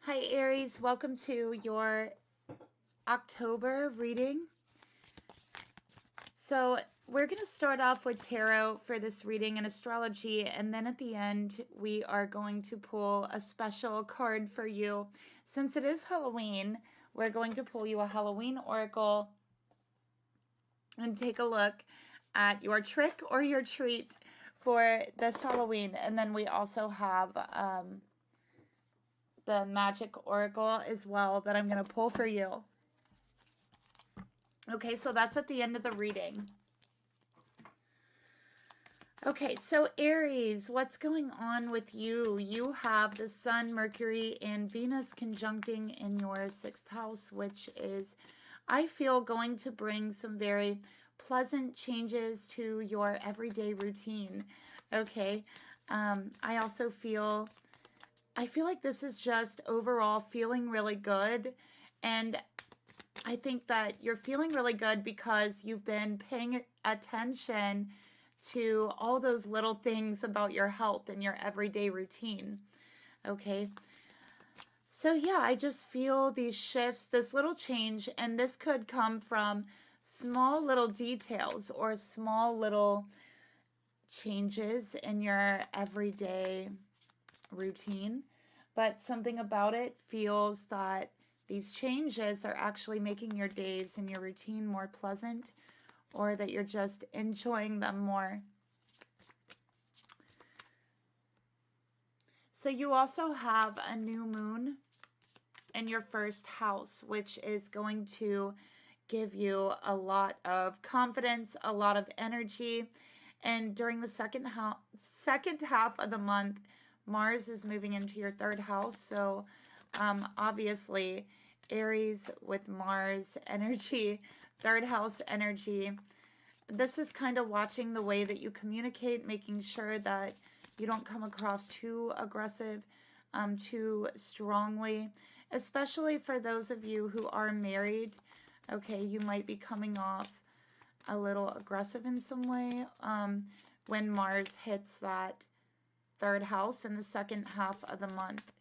Hi Aries, welcome to your October reading. So we're going to start off with tarot for this reading and astrology, and then at the end we are going to pull a special card for you. Since it is Halloween, we're going to pull you a Halloween oracle and take a look at your trick or your treat for this Halloween. And then we also have the magic oracle as well that I'm going to pull for you. Okay, so that's at the end of the reading. Okay, so Aries, what's going on with you? You have the Sun, Mercury, and Venus conjuncting in your sixth house, which is, I feel, going to bring some very pleasant changes to your everyday routine. Okay, I also feel like this is just overall feeling really good, and I think that you're feeling really good because you've been paying attention to all those little things about your health and your everyday routine. Okay. So yeah, I just feel these shifts, this little change, and this could come from small little details or small little changes in your everyday routine. But something about it feels that these changes are actually making your days and your routine more pleasant, or that you're just enjoying them more. So you also have a new moon in your first house, which is going to give you a lot of confidence, a lot of energy. And during the second half of the month, Mars is moving into your third house. So obviously, Aries with Mars energy, third house energy. This is kind of watching the way that you communicate, making sure that you don't come across too aggressive, too strongly, especially for those of you who are married. Okay, you might be coming off a little aggressive in some way when Mars hits that third house in the second half of the month.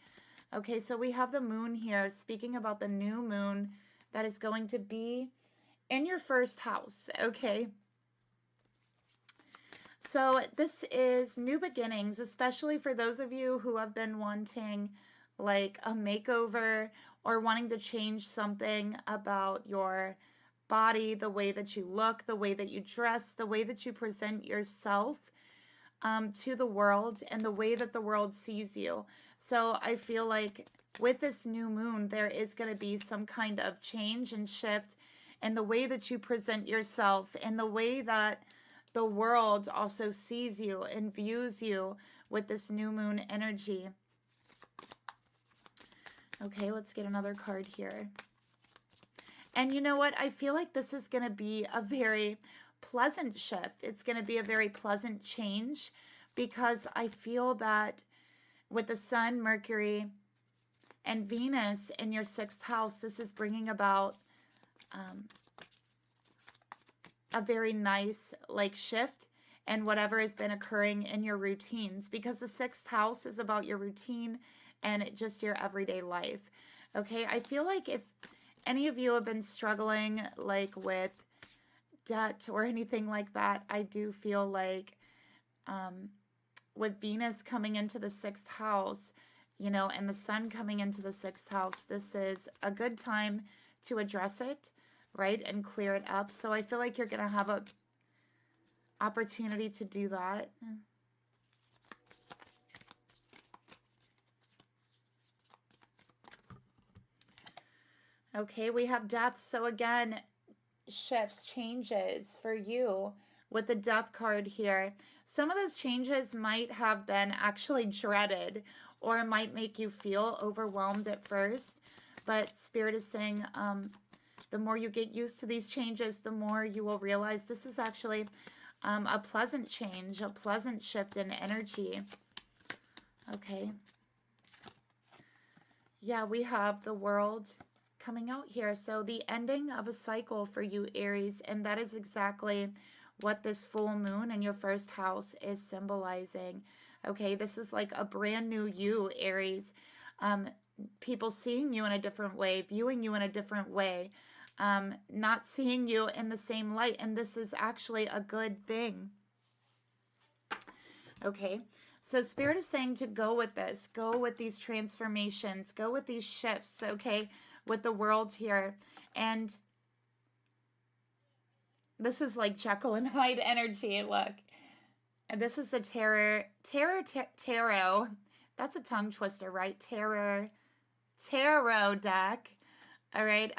Okay, so we have the moon here speaking about the new moon that is going to be in your first house. Okay. So this is new beginnings, especially for those of you who have been wanting like a makeover or wanting to change something about your body, the way that you look, the way that you dress, the way that you present yourself to the world, and the way that the world sees you. So I feel like with this new moon, there is going to be some kind of change and shift in the way that you present yourself, and the way that the world also sees you and views you with this new moon energy. Okay, let's get another card here. And you know what? I feel like this is going to be a very pleasant shift. It's going to be a very pleasant change, because I feel that with the Sun, Mercury, and Venus in your sixth house, this is bringing about a very nice like shift and whatever has been occurring in your routines, because the sixth house is about your routine and just your everyday life. Okay, I feel like if any of you have been struggling like with debt or anything like that, I do feel like with Venus coming into the sixth house, you know, and the Sun coming into the sixth house, this is a good time to address it, right, and clear it up. So I feel like you're going to have a opportunity to do that. Okay, we have death. So again, shifts, changes for you with the death card here. Some of those changes might have been actually dreaded, or it might make you feel overwhelmed at first. But Spirit is saying the more you get used to these changes, the more you will realize this is actually a pleasant change, a pleasant shift in energy. Okay. Yeah, we have the World coming out here. So the ending of a cycle for you, Aries, and that is exactly what this full moon in your first house is symbolizing. Okay, this is like a brand new you, Aries. people seeing you in a different way, viewing you in a different way, not seeing you in the same light. And this is actually a good thing. Okay, so Spirit is saying to go with this, go with these transformations, go with these shifts, okay, with the world here. And this is like Jekyll and Hyde energy, look. And this is the tarot. That's a tongue twister, right? Tarot deck. All right.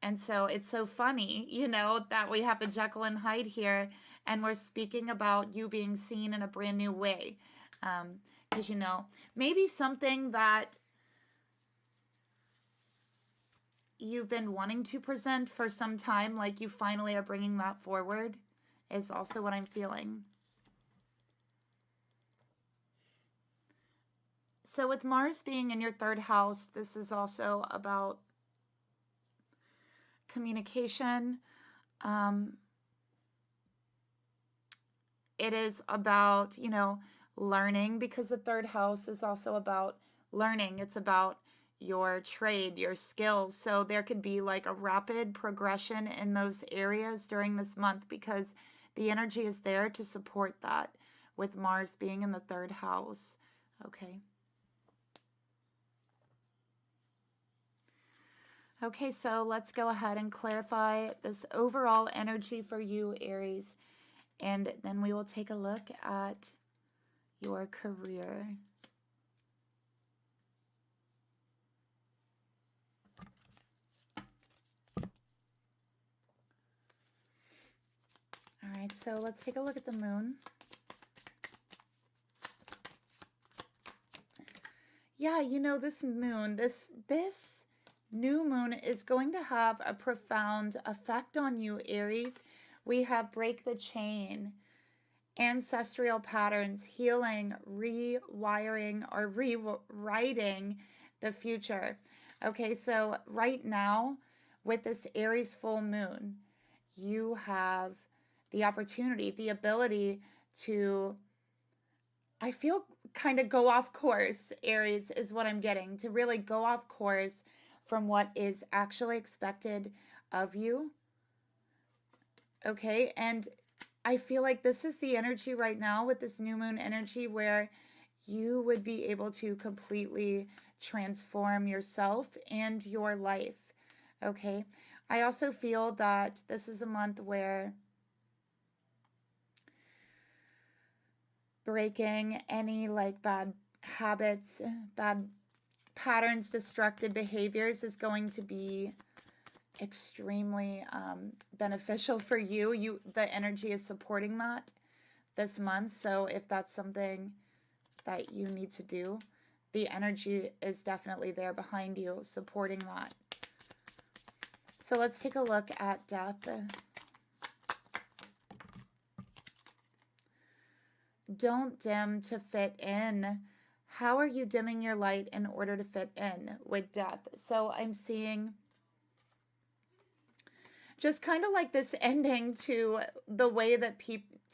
And so it's so funny, you know, that we have the Jekyll and Hyde here, and we're speaking about you being seen in a brand new way. Because, you know, maybe something that you've been wanting to present for some time, like you finally are bringing that forward, is also what I'm feeling. So with Mars being in your third house, this is also about communication. It is about, you know, learning, because the third house is also about learning. It's about your trade, your skills. So there could be like a rapid progression in those areas during this month, because the energy is there to support that with Mars being in the third house. Okay. Okay, so let's go ahead and clarify this overall energy for you, Aries. And then we will take a look at your career. All right, so let's take a look at the moon. Yeah, you know, this moon, this new moon is going to have a profound effect on you, Aries. We have break the chain, ancestral patterns, healing, rewiring, or rewriting the future. Okay, so right now, with this Aries full moon, you have the opportunity, the ability to, I feel, kind of go off course, Aries, is what I'm getting, to really go off course from what is actually expected of you. Okay, and I feel like this is the energy right now with this new moon energy where you would be able to completely transform yourself and your life. Okay, I also feel that this is a month where breaking any like bad habits, bad patterns, destructive behaviors is going to be extremely beneficial for you. The energy is supporting that this month. So if that's something that you need to do, the energy is definitely there behind you, supporting that. So let's take a look at death. Don't dim to fit in. How are you dimming your light in order to fit in with death? So I'm seeing just kind of like this ending to the way that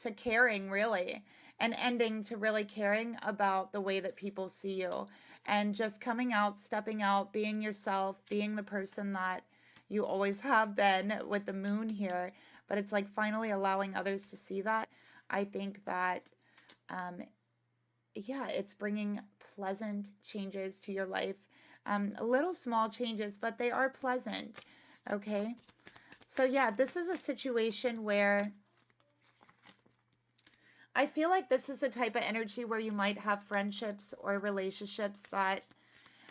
to caring, really, and ending to really caring about the way that people see you, and just coming out, stepping out, being yourself, being the person that you always have been with the moon here. But it's like finally allowing others to see that. I think that yeah, it's bringing pleasant changes to your life. Little small changes, but they are pleasant. Okay. So yeah, this is a situation where I feel like this is a type of energy where you might have friendships or relationships that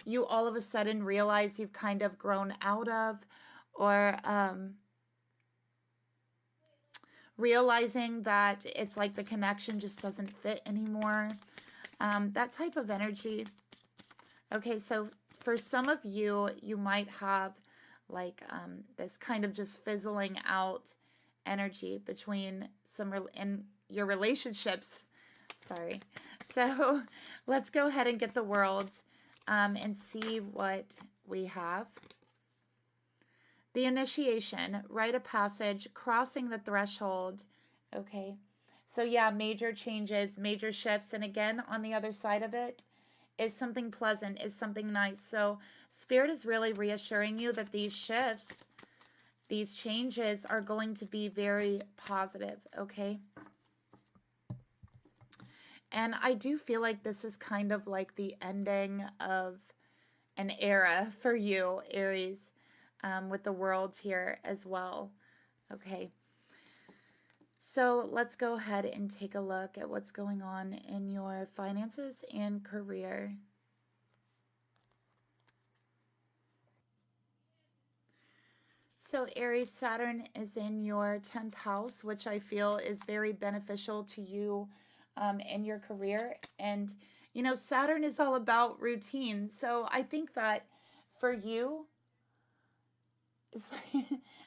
you all of a sudden realize you've kind of grown out of, or realizing that it's like the connection just doesn't fit anymore. That type of energy. Okay, so for some of you, you might have like this kind of just fizzling out energy between in your relationships. Sorry. So let's go ahead and get the world and see what we have. The initiation, rite of passage, crossing the threshold. Okay. So yeah, major changes, major shifts. And again, on the other side of it is something pleasant, is something nice. So Spirit is really reassuring you that these shifts, these changes are going to be very positive, okay? And I do feel like this is kind of like the ending of an era for you, Aries, with the world here as well, okay? So let's go ahead and take a look at what's going on in your finances and career. So Aries, Saturn is in your 10th house, which I feel is very beneficial to you in your career. And, you know, Saturn is all about routine. So I think that for you,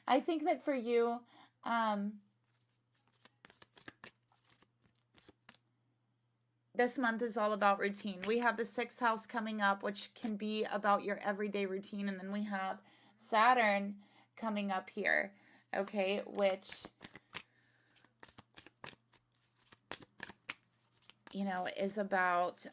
I think that for you, this month is all about routine. We have the 6th house coming up, which can be about your everyday routine. And then we have Saturn coming up here, okay, which, you know, is about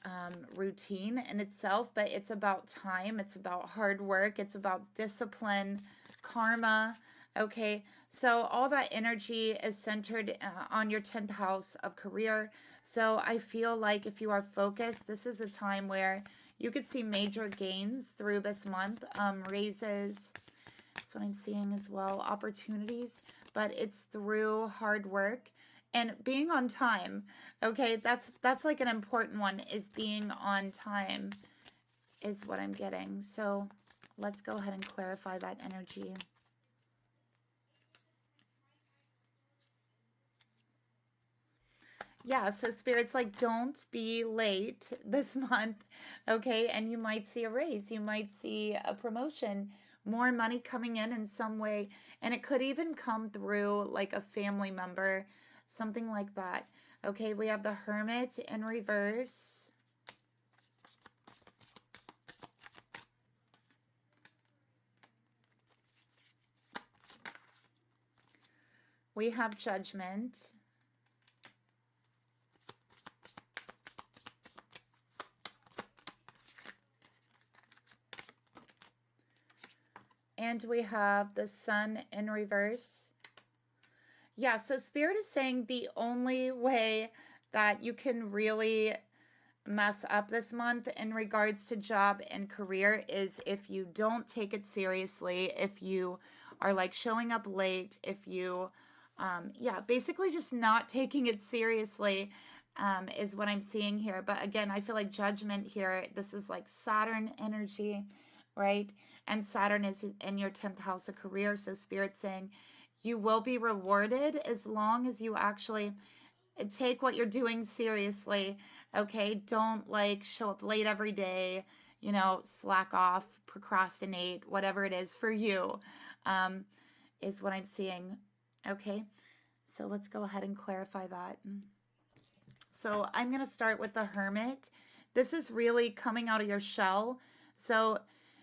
routine in itself, but it's about time, it's about hard work, it's about discipline, karma, okay? So all that energy is centered on your 10th house of career. So I feel like if you are focused, this is a time where you could see major gains through this month, raises. That's what I'm seeing as well, opportunities, but it's through hard work and being on time. Okay, that's like an important one, is being on time is what I'm getting. So let's go ahead and clarify that energy. Yeah, so Spirit's like, don't be late this month, okay? And you might see a raise, you might see a promotion, more money coming in some way, and it could even come through like a family member, something like that. Okay, we have the Hermit in reverse. We have Judgment. And we have the Sun in reverse. Yeah, so Spirit is saying the only way that you can really mess up this month in regards to job and career is if you don't take it seriously, if you are like showing up late, if you, yeah, basically just not taking it seriously is what I'm seeing here. But again, I feel like Judgment here, this is like Saturn energy, right? And Saturn is in your 10th house of career. So Spirit's saying you will be rewarded as long as you actually take what you're doing seriously, okay? Don't like show up late every day, you know, slack off, procrastinate, whatever it is for you, is what I'm seeing, okay? So let's go ahead and clarify that. So I'm going to start with the Hermit. This is really coming out of your shell. So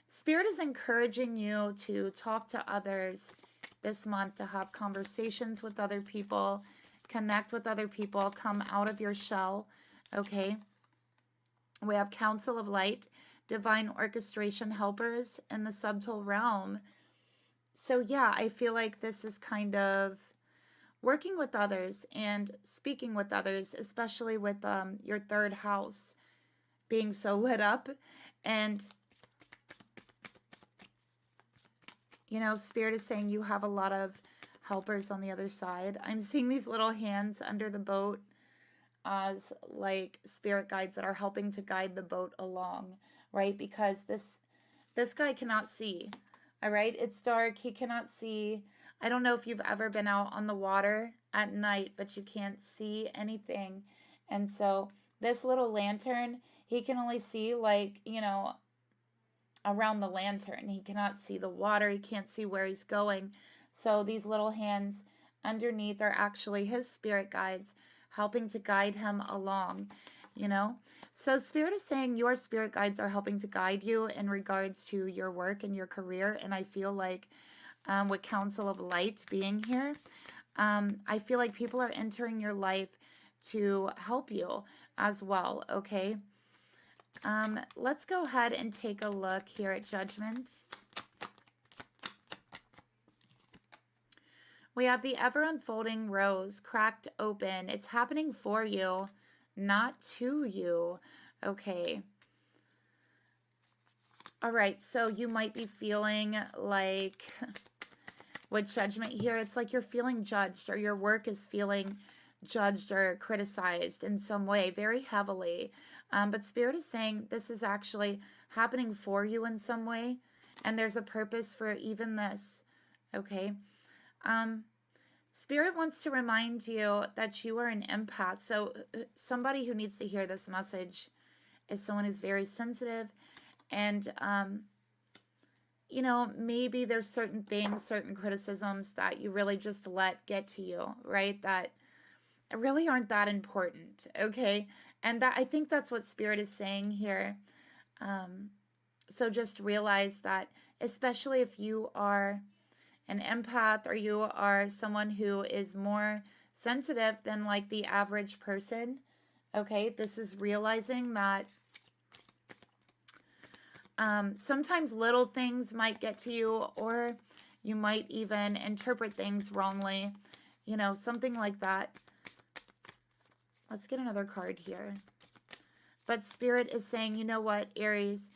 Spirit is encouraging you to talk to others this month, to have conversations with other people, connect with other people, come out of your shell, okay? We have Council of Light, Divine Orchestration Helpers in the subtle realm. So yeah, I feel like this is kind of working with others and speaking with others, especially with your 3rd house being so lit up. And, you know, Spirit is saying you have a lot of helpers on the other side. I'm seeing these little hands under the boat as like spirit guides that are helping to guide the boat along, right? Because this guy cannot see, all right? It's dark, he cannot see. I don't know if you've ever been out on the water at night, but you can't see anything. And so this little lantern, he can only see like, you know, around the lantern. He cannot see the water, he can't see where he's going. So these little hands underneath are actually his spirit guides helping to guide him along, you know? So Spirit is saying your spirit guides are helping to guide you in regards to your work and your career. And I feel like with Council of Light being here, I feel like people are entering your life to help you as well, okay? Let's go ahead and take a look here at Judgment. We have the ever-unfolding rose cracked open. It's happening for you, not to you. Okay. All right, so you might be feeling like, with Judgment here, it's like you're feeling judged, or your work is feeling judged or criticized in some way, very heavily. But Spirit is saying this is actually happening for you in some way, and there's a purpose for even this, okay? Spirit wants to remind you that you are an empath. So somebody who needs to hear this message is someone who's very sensitive, and you know, maybe there's certain things, certain criticisms that you really just let get to you, right? That really aren't that important, okay? And that, I think that's what Spirit is saying here. So just realize that, especially if you are an empath, or you are someone who is more sensitive than like the average person, okay, this is realizing that sometimes little things might get to you, or you might even interpret things wrongly, you know, something like that. Let's get another card here. But Spirit is saying, you know what, Aries,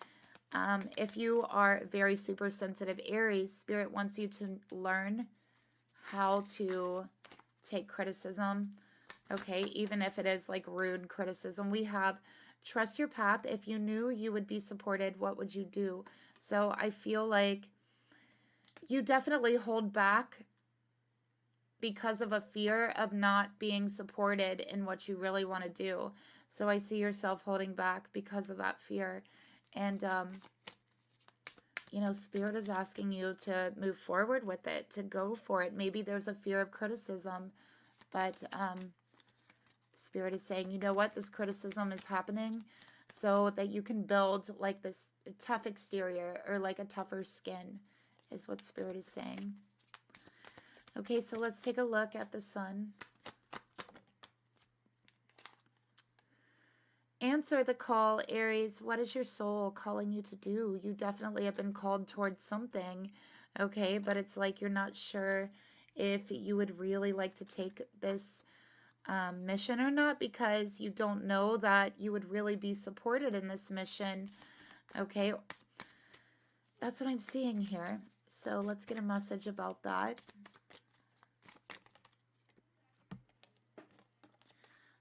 if you are very super sensitive Aries, Spirit wants you to learn how to take criticism, okay, even if it is like rude criticism. We have trust your path. If you knew you would be supported, what would you do? So I feel like you definitely hold back because of a fear of not being supported in what you really want to do. So I see yourself holding back because of that fear. And, you know, Spirit is asking you to move forward with it, to go for it. Maybe there's a fear of criticism, but Spirit is saying, you know what, this criticism is happening so that you can build like this tough exterior, or like a tougher skin, is what Spirit is saying. Okay, so let's take a look at the Sun. Answer the call, Aries. What is your soul calling you to do? You definitely have been called towards something, okay? But it's like you're not sure if you would really like to take this mission or not, because you don't know that you would really be supported in this mission, okay? That's what I'm seeing here. So let's get a message about that.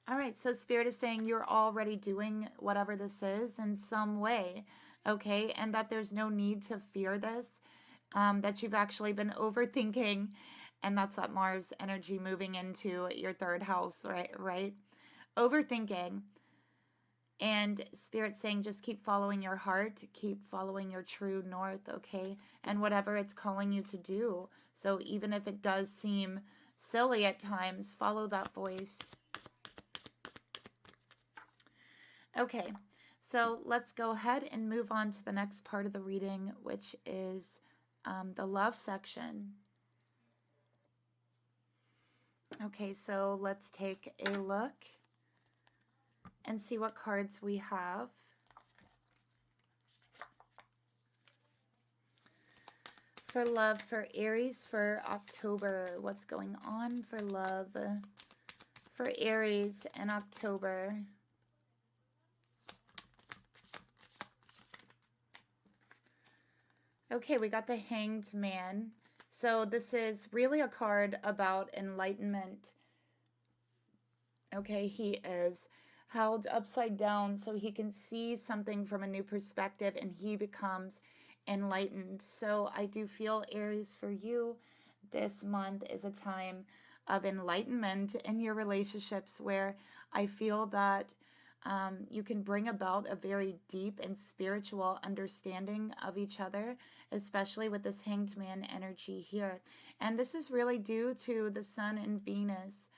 All right, so Spirit is saying you're already doing whatever this is in some way, okay? And that there's no need to fear this, that you've actually been overthinking, and that's that Mars energy moving into your third house, right? Overthinking. And Spirit saying just keep following your heart, keep following your true north, okay? And whatever it's calling you to do. So even if it does seem silly at times, follow that voice. Okay, so let's go ahead and move on to the next part of the reading, which is the love section. Okay, so let's take a look and see what cards we have. For love for Aries for October. What's going on for love for Aries in October? Okay, we got the Hanged Man. So this is really a card about enlightenment. Okay, he is held upside down so he can see something from a new perspective, and he becomes enlightened. So I do feel, Aries, for you, this month is a time of enlightenment in your relationships, where I feel that you can bring about a very deep and spiritual understanding of each other, especially with this Hanged Man energy here. And this is really due to the Sun and Venus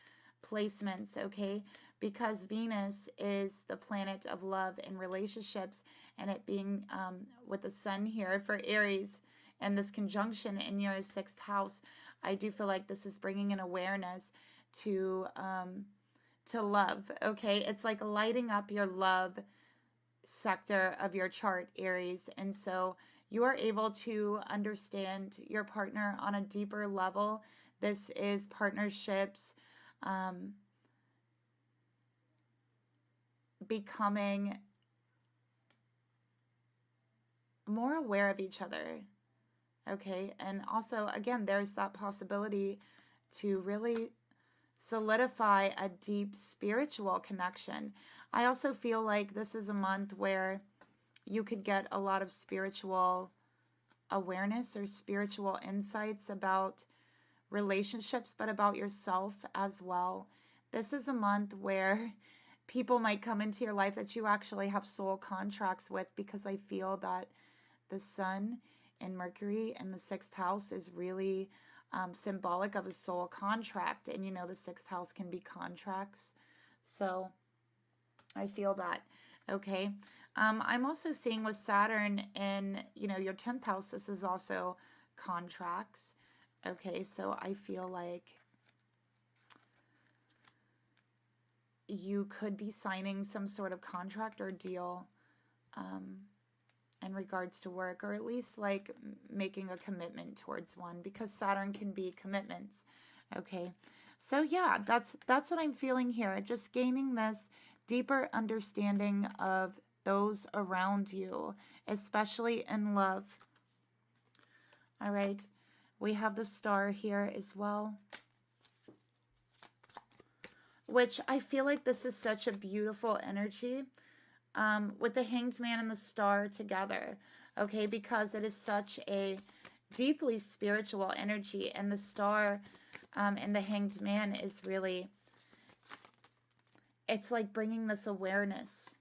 placements, okay? Because Venus is the planet of love and relationships, and it being with the Sun here for Aries, and this conjunction in your 6th house, I do feel like this is bringing an awareness to love, okay? It's like lighting up your love sector of your chart, Aries. And so you are able to understand your partner on a deeper level. This is partnerships, becoming more aware of each other. Okay, and also, again, there's that possibility to really solidify a deep spiritual connection. I also feel like this is a month where you could get a lot of spiritual awareness or spiritual insights about relationships, but about yourself as well. This is a month where people might come into your life that you actually have soul contracts with, because I feel that the Sun and Mercury in the 6th house is really symbolic of a soul contract. And you know, the 6th house can be contracts. So I feel that. Okay. I'm also seeing with Saturn in, you know, your 10th house, this is also contracts. Okay. So I feel like you could be signing some sort of contract or deal in regards to work, or at least like making a commitment towards one, because Saturn can be commitments. Okay. So yeah, that's what I'm feeling here. Just gaining this deeper understanding of those around you, especially in love. All right. We have the Star here as well, which I feel like this is such a beautiful energy. With the Hanged Man and the Star together, okay, because it is such a deeply spiritual energy, and the Star and the Hanged Man is really, it's like bringing this awareness.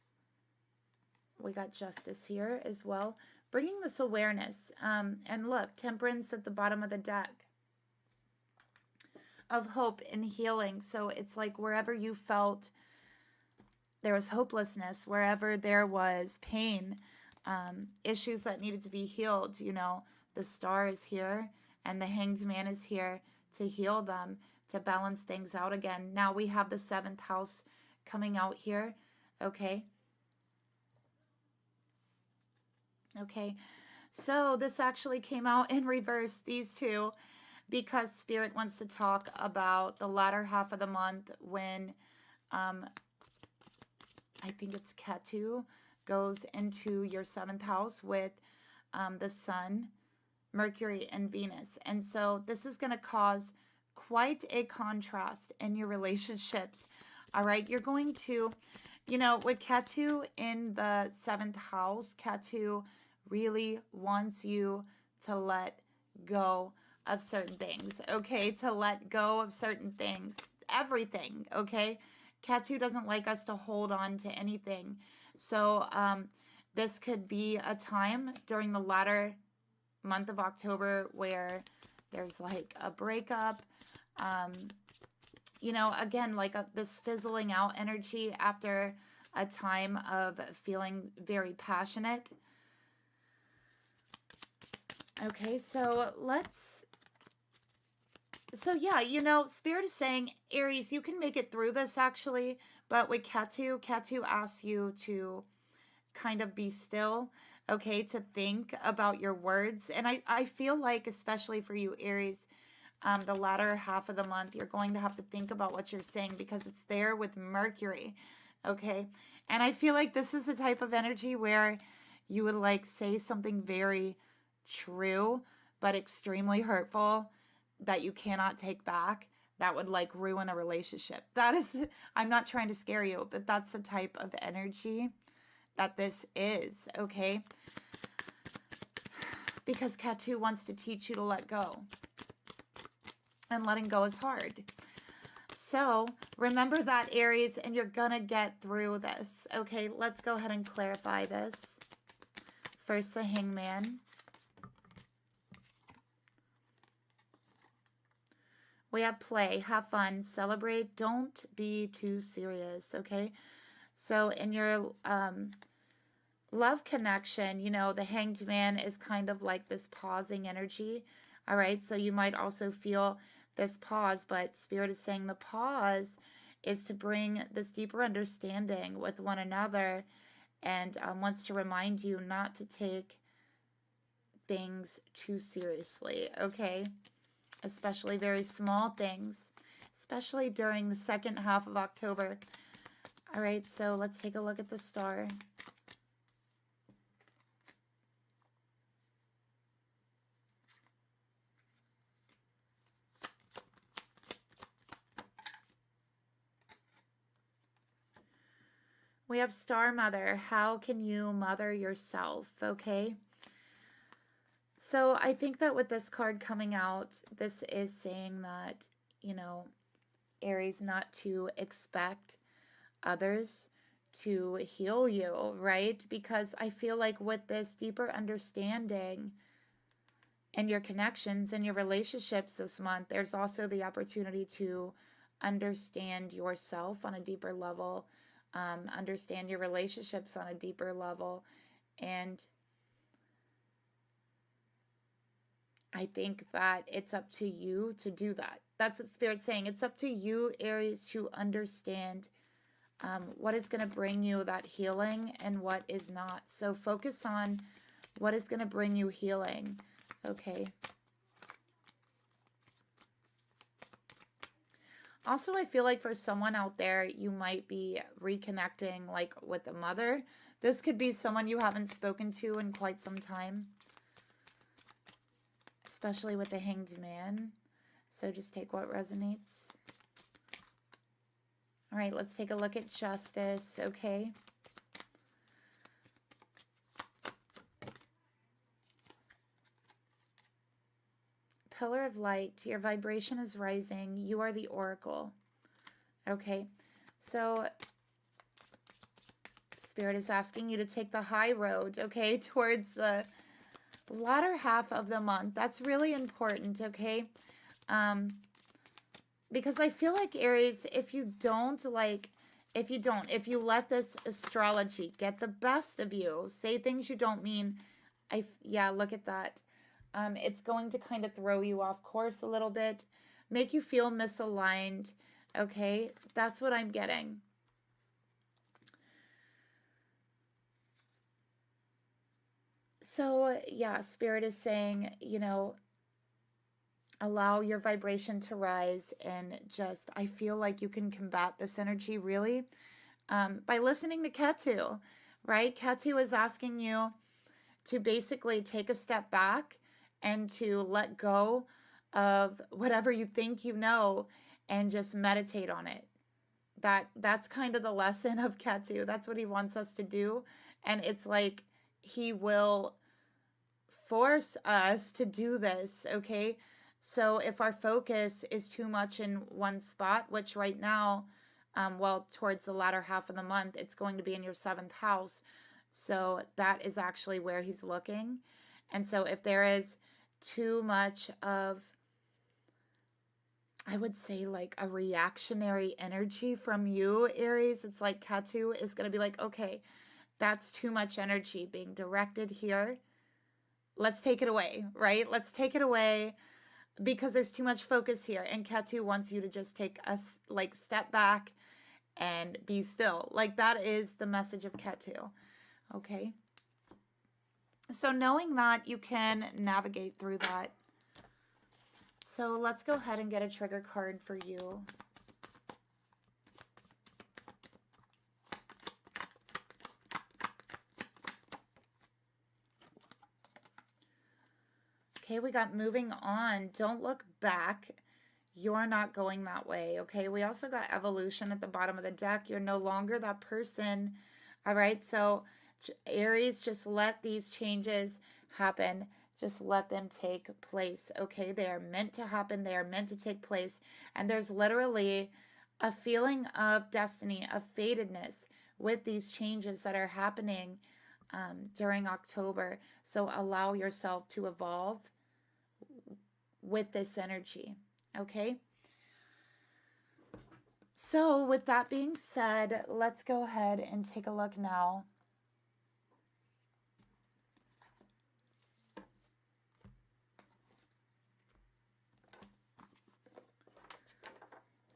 We got Justice here as well, bringing this awareness, and look, Temperance at the bottom of the deck, of hope and healing. So it's like wherever you felt there was hopelessness, wherever there was pain, issues that needed to be healed, you know, the Star is here and the Hanged Man is here to heal them, to balance things out again. Now we have the 7th house coming out here, okay? Okay, so this actually came out in reverse, these two, because Spirit wants to talk about the latter half of the month when I think it's Ketu goes into your 7th house with the Sun, Mercury, and Venus. And so this is going to cause quite a contrast in your relationships. All right, you're going to, you know, with Ketu in the 7th house, Ketu really wants you to let go of certain things, okay? To let go of certain things, everything, okay? Ketu doesn't like us to hold on to anything. So this could be a time during the latter month of October where there's like a breakup, you know, again, like this fizzling out energy after a time of feeling very passionate. Okay, so yeah, you know, Spirit is saying, Aries, you can make it through this actually, but with Ketu asks you to kind of be still, okay, to think about your words. And I feel like, especially for you, Aries, the latter half of the month, you're going to have to think about what you're saying, because it's there with Mercury, okay? And I feel like this is the type of energy where you would like say something very true, but extremely hurtful, that you cannot take back, that would like ruin a relationship. That is, I'm not trying to scare you, but that's the type of energy that this is, okay? Because Ketu wants to teach you to let go. And letting go is hard. So remember that, Aries, and you're gonna get through this, okay? Let's go ahead and clarify this. First, the Hangman. We have play, have fun, celebrate, don't be too serious, okay? So in your love connection, you know, the Hanged Man is kind of like this pausing energy, all right? So you might also feel this pause, but Spirit is saying the pause is to bring this deeper understanding with one another and wants to remind you not to take things too seriously, okay? Especially very small things, especially during the second half of October. All right, so let's take a look at the star. We have Star Mother. How can you mother yourself? Okay. So I think that with this card coming out, this is saying that, you know, Aries, not to expect others to heal you, right? Because I feel like with this deeper understanding and your connections and your relationships this month, there's also the opportunity to understand yourself on a deeper level, understand your relationships on a deeper level. And I think that it's up to you to do that. That's what Spirit's saying. It's up to you, Aries, to understand what is going to bring you that healing and what is not. So focus on what is going to bring you healing. Okay. Also, I feel like for someone out there, you might be reconnecting like with a mother. This could be someone you haven't spoken to in quite some time, especially with the Hanged Man. So just take what resonates. All right, let's take a look at Justice, okay? Pillar of Light, your vibration is rising. You are the Oracle. Okay, so Spirit is asking you to take the high road, okay, towards the latter half of the month. That's really important, okay? Because I feel like, Aries, if you let this astrology get the best of you, say things you don't mean, yeah, look at that. It's going to kind of throw you off course a little bit, make you feel misaligned, okay? That's what I'm getting. So, yeah, Spirit is saying, you know, allow your vibration to rise and just, I feel like you can combat this energy really by listening to Ketu, right? Ketu is asking you to basically take a step back and to let go of whatever you think you know and just meditate on it. That's kind of the lesson of Ketu. That's what he wants us to do. And it's like he will force us to do this, okay? So if our focus is too much in one spot, which right now, well, towards the latter half of the month, it's going to be in your 7th house. So that is actually where he's looking. And so if there is too much of, I would say, like a reactionary energy from you, Aries, it's like Ketu is going to be like, okay, that's too much energy being directed here. Let's take it away, right? Let's take it away because there's too much focus here. And Ketu wants you to just take a step back and be still. Like that is the message of Ketu. Okay. So knowing that, you can navigate through that. So let's go ahead and get a trigger card for you. Okay, we got moving on. Don't look back. You're not going that way, okay? We also got evolution at the bottom of the deck. You're no longer that person, all right? So Aries, just let these changes happen. Just let them take place, okay? They are meant to happen. They are meant to take place. And there's literally a feeling of destiny, of fatedness with these changes that are happening during October. So allow yourself to evolve with this energy, okay? So with that being said, let's go ahead and take a look now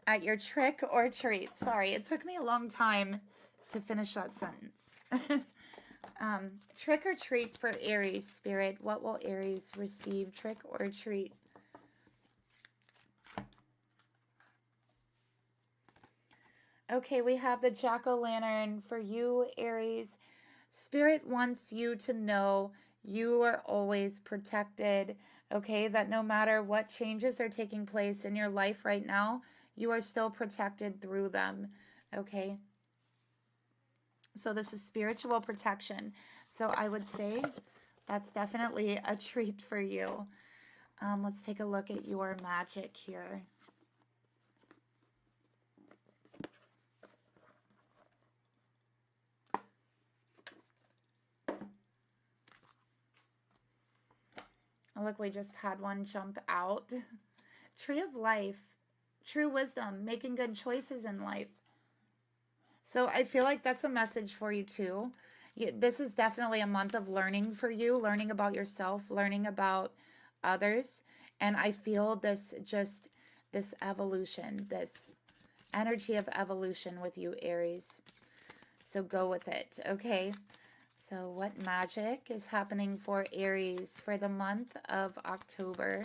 at your trick or treat. Sorry, it took me a long time to finish that sentence. Trick or treat for Aries, Spirit. What will Aries receive? Trick or treat? Okay, we have the jack-o'-lantern for you, Aries. Spirit wants you to know you are always protected, okay? That no matter what changes are taking place in your life right now, you are still protected through them, okay? So this is spiritual protection. So I would say that's definitely a treat for you. Let's take a look at your magic here. Oh, look, we just had one jump out. Tree of life, true wisdom, making good choices in life. So I feel like that's a message for you too. This is definitely a month of learning for you, learning about yourself, learning about others. And I feel this evolution, this energy of evolution with you, Aries. So go with it, okay? So what magic is happening for Aries for the month of October?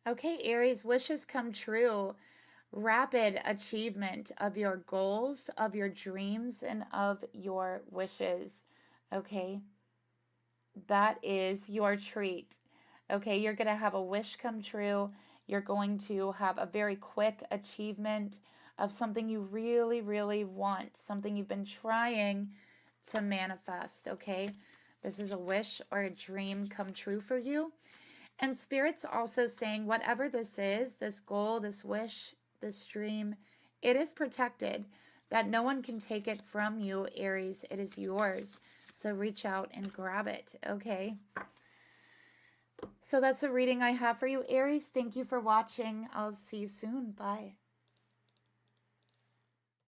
Okay, Aries, wishes come true. Rapid achievement of your goals, of your dreams, and of your wishes. Okay, that is your treat. Okay, you're going to have a wish come true. You're going to have a very quick achievement of something you really, really want, something you've been trying to manifest. Okay, this is a wish or a dream come true for you. And Spirit's also saying whatever this is, this goal, this wish, this dream, it is protected, that no one can take it from you, Aries. It is yours. So reach out and grab it, okay? So that's the reading I have for you, Aries. Thank you for watching. I'll see you soon. Bye.